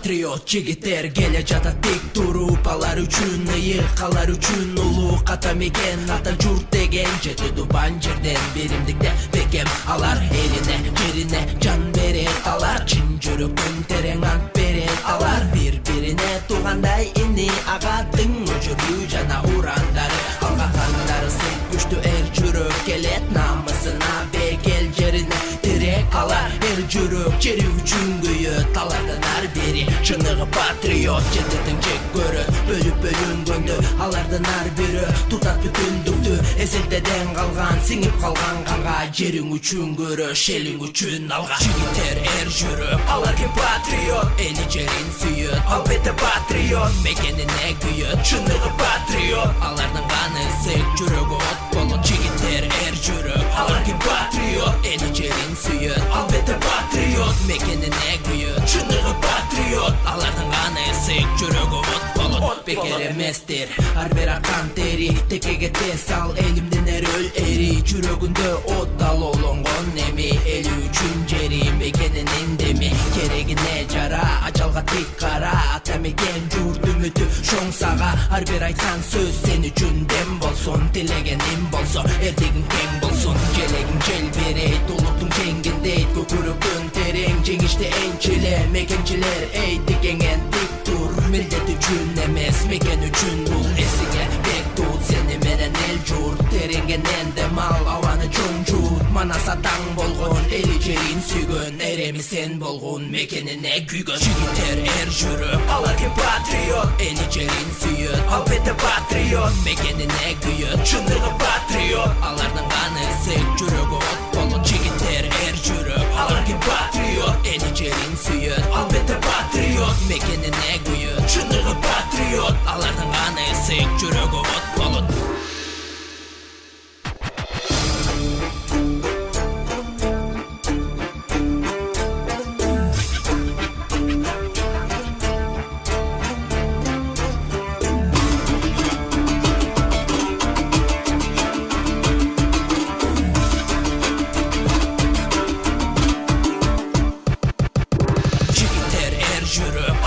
patriot жигиттер келе жатат тик туруп, алар үчүн ыйык, алар үчүн улуу ката мекен, ата журт деген жети тубан жерден биримдикте бекем. Алар элине, жерине жан берет, алар чын жүрөктөн терең ант берет, алар бири-бирине туугандай ини, агадың өчүрүү жана урандары, алгакандары сыйк күчтүү эр жүрөк келет, намысына бекел жерине тирек, алар эр жүрөк жери үчүн күйөт, алардан ар бири чыныгы патриот, жететиң жек көрөт, бөлүп бөлүнгөндө алардан ар бири тутат бүтүндүктү, эселтеден калган, сиңип калган канга, жериң үчүн көрөш, элиң үчүн алга. Жигиттер эр жүрөк, алар ким патриот, эли жерин сүйөт, албетте патриот, мекенине күйөт, чыныгы патриот, алардын каны ысык, жүрөгү от болот. Жигиттер эр жүрөк, алар ким патриот, эли жерин сүйөт, албетте патриот, мекенине күйөт, чыныгы патриот, алардын каны ысык, жүрөгү от болот. Бекер эместир ар бир акан тери, текеге тез ал элимден эр өл эри, жүрөгүндө от алоолонгон эми, эли үчүн жери мекенинин деми, керегине жара, ажалга тик кара, ата мекен журт үмүтү шоң сага, ар бир айткан сөз сен үчүн дем болсун, тилегеним болсо эртегиң кең болсун, желегиң жел берейт, улуттуң жеңгиндейт, көкүрөктөн терең жеңишти энчиле, мекенчилер эй тикеңен тик тур, милдет үчүн эмес мекен үчүн, бул эсиңе бек тут, сени менен эл журт тереңенен дем ал, абаны чоң жут, манаса таң болгон, эли жерин сүйгөн, эреми сен болгон, мекенине күйгөн. Жигиттер эр жүрөк, алар ким патриот, эли жерин сүйөт, албетте патриот, мекенине күйөт, чыныгы патриот, алардын каны ысык, жүрөгү от болот. Жигиттер эр жүрөк, алар ким патриот, эли жерин сүйөт, албетте патриот, мекенине күйөт, чыныгы патриот, алардын каны ысык, жүрөгү от болот.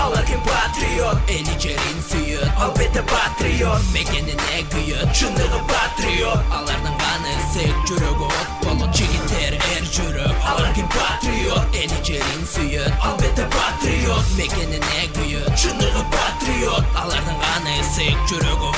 Алар ким патриот, эли жерин сүйөт, албетте патриот, мекенине күйөт, чыныгы патриот, алардын каны ысык, жүрөгү от болот. Жигиттер эр жүрөк, алар ким патриот, эли жерин сүйөт, албетте патриот, мекенине күйөт, чыныгы патриот, алардын каны ысык, жүрөгү